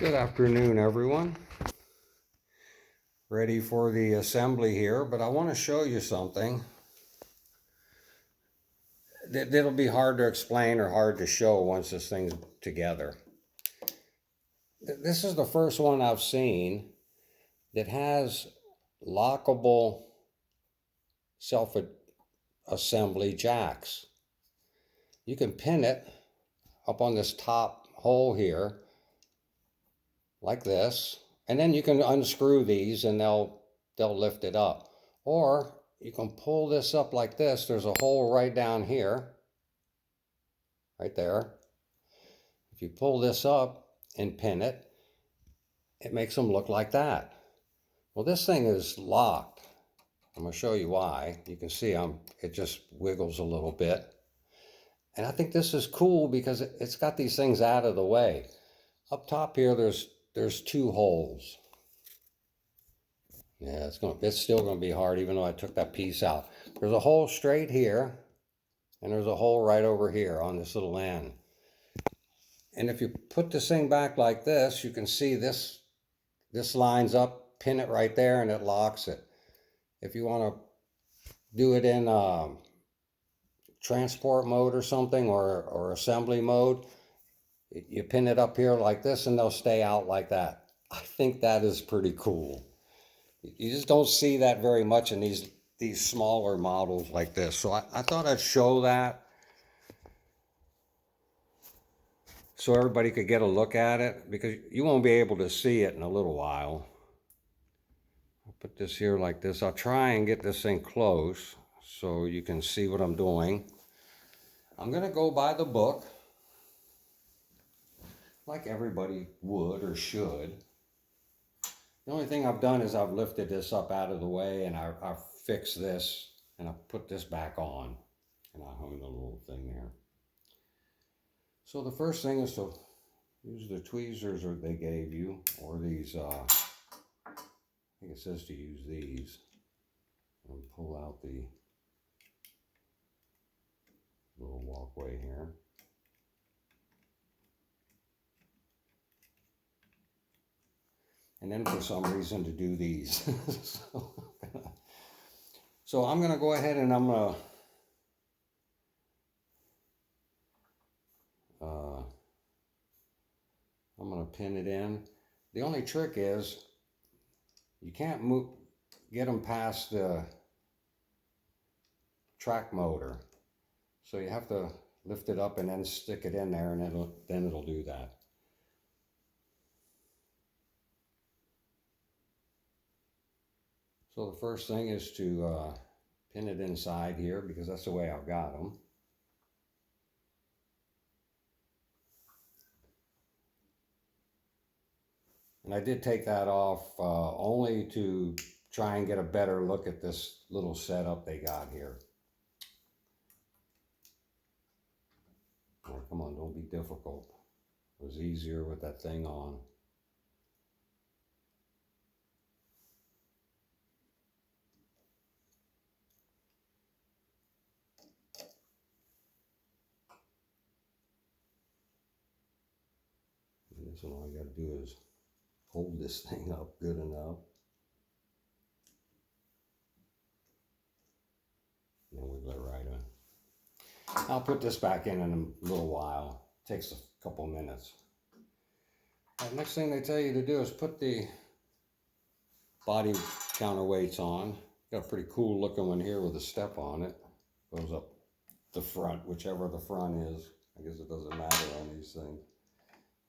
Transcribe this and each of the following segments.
Good afternoon, everyone. Ready for the assembly here, but I want to show you something that'll be hard to explain or hard to show once this thing's together. This is the first one I've seen that has lockable self-assembly jacks. You can pin it up on this top hole here like this, and then you can unscrew these and they'll lift it up. Or you can pull this up like this. There's a hole right down here, right there. If you pull this up and pin it, it makes them look like that. Well, this thing is locked. I'm going to show you why. You can see it just wiggles a little bit. And I think this is cool because it's got these things out of the way. Up top here, there's two holes. Yeah, it's still going to be hard even though I took that piece out. There's a hole straight here, and there's a hole right over here on this little end. And if you put this thing back like this, you can see this lines up, pin it right there, and it locks it. If you want to do it in transport mode or something, or assembly mode, you pin it up here like this, and they'll stay out like that. I think that is pretty cool. You just don't see that very much in these smaller models like this. So I thought I'd show that so everybody could get a look at it, because you won't be able to see it in a little while. I'll put this here like this. I'll try and get this thing close so you can see what I'm doing. I'm going to go by the book like everybody would or should. The only thing I've done is I've lifted this up out of the way, and I've fixed this, and I put this back on, and I hung the little thing there. So the first thing is to use the tweezers that they gave you, or these, I think it says to use these, and pull out the little walkway here. And then for some reason to do these. So I'm going to go ahead and I'm going to pin it in. The only trick is you can't get them past the track motor. So you have to lift it up and then stick it in there, and then it'll do that. So the first thing is to pin it inside here, because that's the way I've got them. And I did take that off only to try and get a better look at this little setup they got here. Oh, come on, don't be difficult. It was easier with that thing on. And this one, all you got to do is hold this thing up good enough. And then wiggle it right in. I'll put this back in a little while. It takes a couple minutes. The next thing they tell you to do is put the body counterweights on. Got a pretty cool looking one here with a step on it. Goes up the front, whichever the front is. I guess it doesn't matter on these things.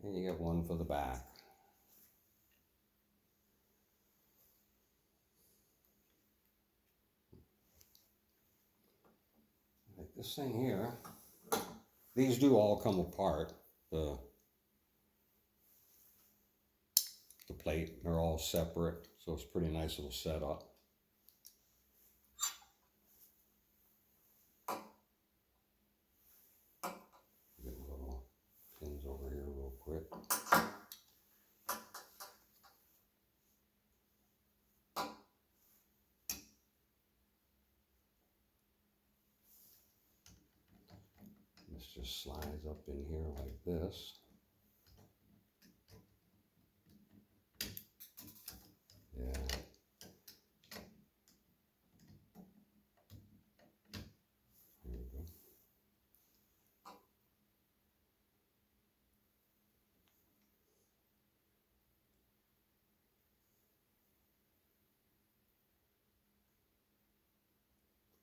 And you get one for the back. Like this thing here, these do all come apart. The plate, they're all separate, so it's a pretty nice little setup. Get little pins over here real quick. This just slides up in here like this.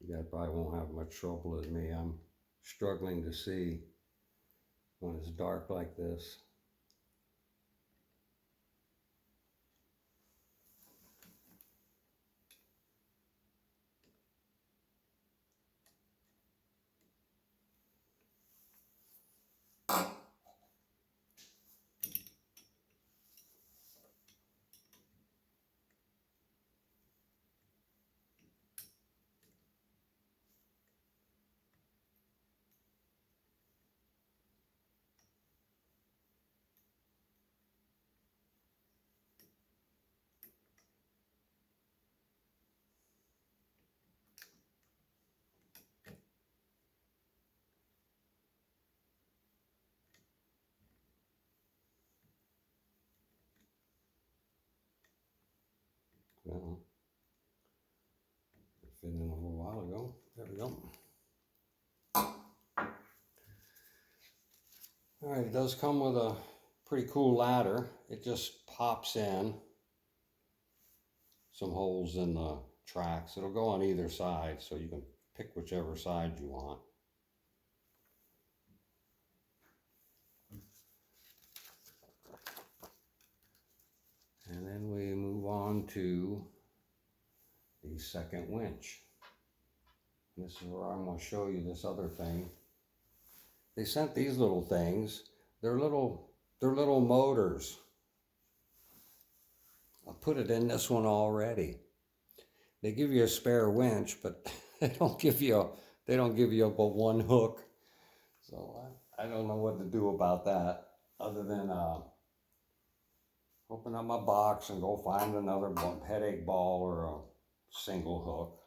You guys probably won't have much trouble as me. I'm struggling to see when it's dark like this. Well, it fit in a little while ago. There we go. All right, it does come with a pretty cool ladder. It just pops in some holes in the tracks. It'll go on either side, so you can pick whichever side you want. And then we move on to the second winch. And this is where I'm going to show you this other thing. They sent these little things. They're little motors. I put it in this one already. They give you a spare winch, but they don't give you but one hook. So I don't know what to do about that, other than open up my box and go find another headache ball or a single hook.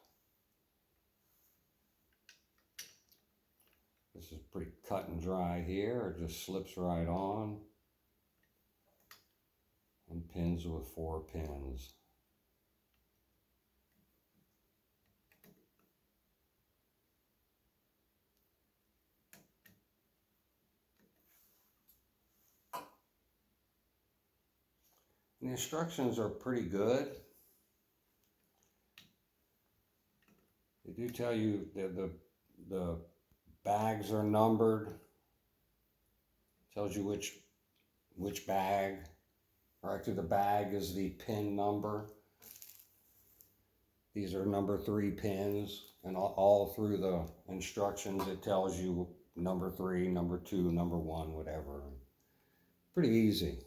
This is pretty cut and dry here. It just slips right on and pins with 4 pins. And the instructions are pretty good. They do tell you that the bags are numbered. Tells you which bag, or actually the bag is the pin number. These are number 3 pins, and all through the instructions it tells you number 3, number 2, number 1, whatever. Pretty easy.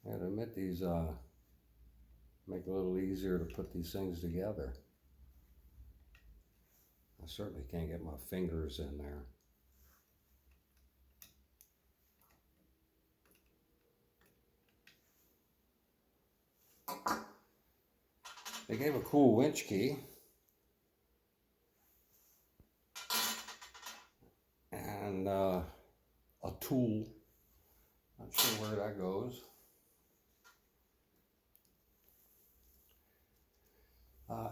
I gotta admit, these make it a little easier to put these things together. I certainly can't get my fingers in there. They gave a cool winch key. And a tool. Not sure where that goes.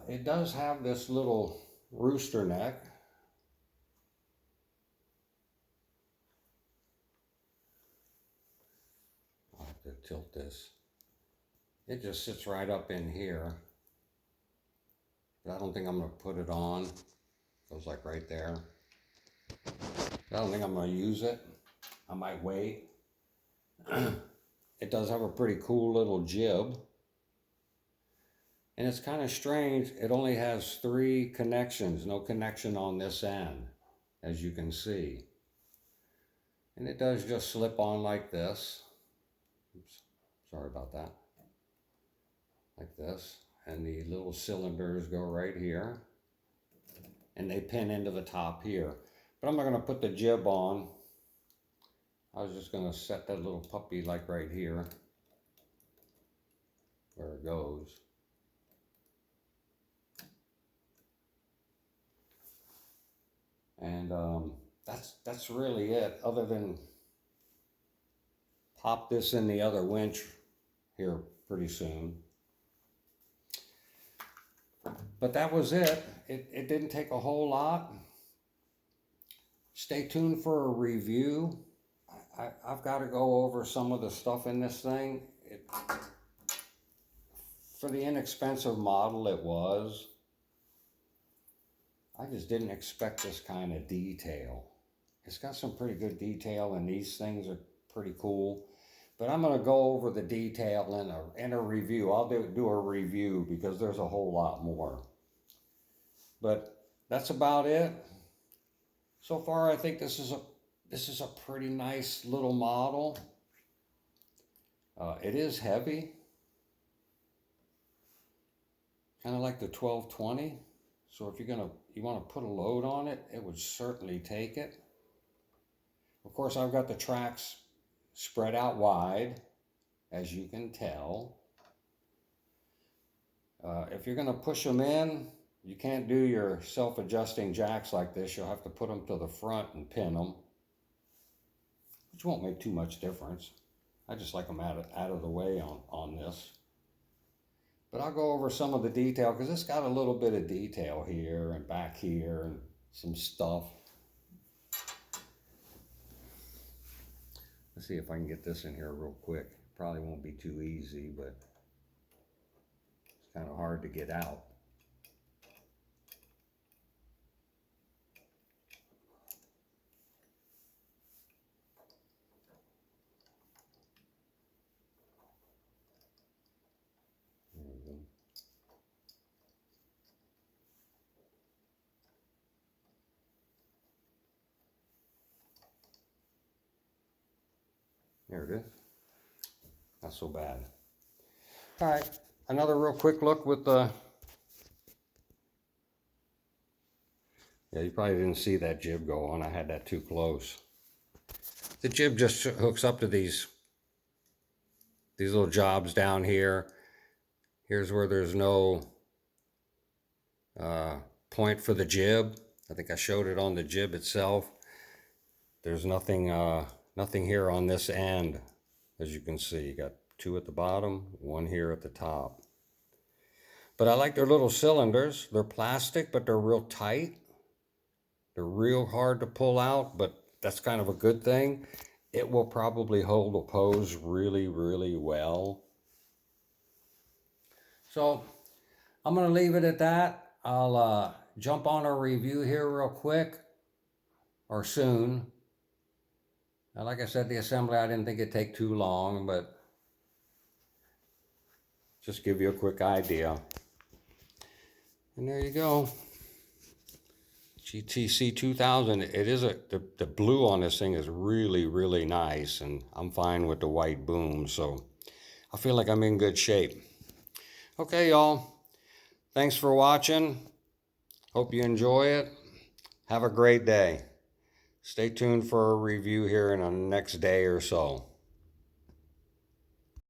It does have this little rooster neck. I'll have to tilt this. It just sits right up in here. But I don't think I'm going to put it on. Goes like right there. I don't think I'm going to use it. I might wait. It does have a pretty cool little jib. And it's kind of strange. It only has 3 connections. No connection on this end, as you can see. And it does just slip on like this. Oops, sorry about that. Like this. And the little cylinders go right here. And they pin into the top here. But I'm not going to put the jib on. I was just going to set that little puppy like right here, where it goes. And that's really it, other than pop this in the other winch here pretty soon. But that was it. It didn't take a whole lot. Stay tuned for a review. I've got to go over some of the stuff in this thing. For the inexpensive model it was, I just didn't expect this kind of detail. It's got some pretty good detail, and these things are pretty cool. But I'm going to go over the detail in a review. I'll do a review because there's a whole lot more. But that's about it. So far, I think this is a pretty nice little model. It is heavy, kind of like the 1220. So if you want to put a load on it, it would certainly take it. Of course, I've got the tracks spread out wide, as you can tell. If you're going to push them in, you can't do your self-adjusting jacks like this. You'll have to put them to the front and pin them, which won't make too much difference. I just like them out of the way on this. But I'll go over some of the detail because it's got a little bit of detail here and back here and some stuff. Let's see if I can get this in here real quick. Probably won't be too easy, but it's kind of hard to get out. There it is. Not so bad. All right, another real quick look with the... Yeah, you probably didn't see that jib go on. I had that too close. The jib just hooks up to these little jobs down here. Here's where there's no point for the jib. I think I showed it on the jib itself. There's nothing here on this end, as you can see. You got two at the bottom, one here at the top. But I like their little cylinders. They're plastic, but they're real tight. They're real hard to pull out, but that's kind of a good thing. It will probably hold a pose really, really well. So I'm going to leave it at that. I'll jump on a review here real quick, or soon. Now, like I said, the assembly, I didn't think it'd take too long, but just give you a quick idea. And there you go. GTC-2000. It is the blue on this thing is really, really nice, and I'm fine with the white boom, so I feel like I'm in good shape. Okay, y'all. Thanks for watching. Hope you enjoy it. Have a great day. Stay tuned for a review here in the next day or so.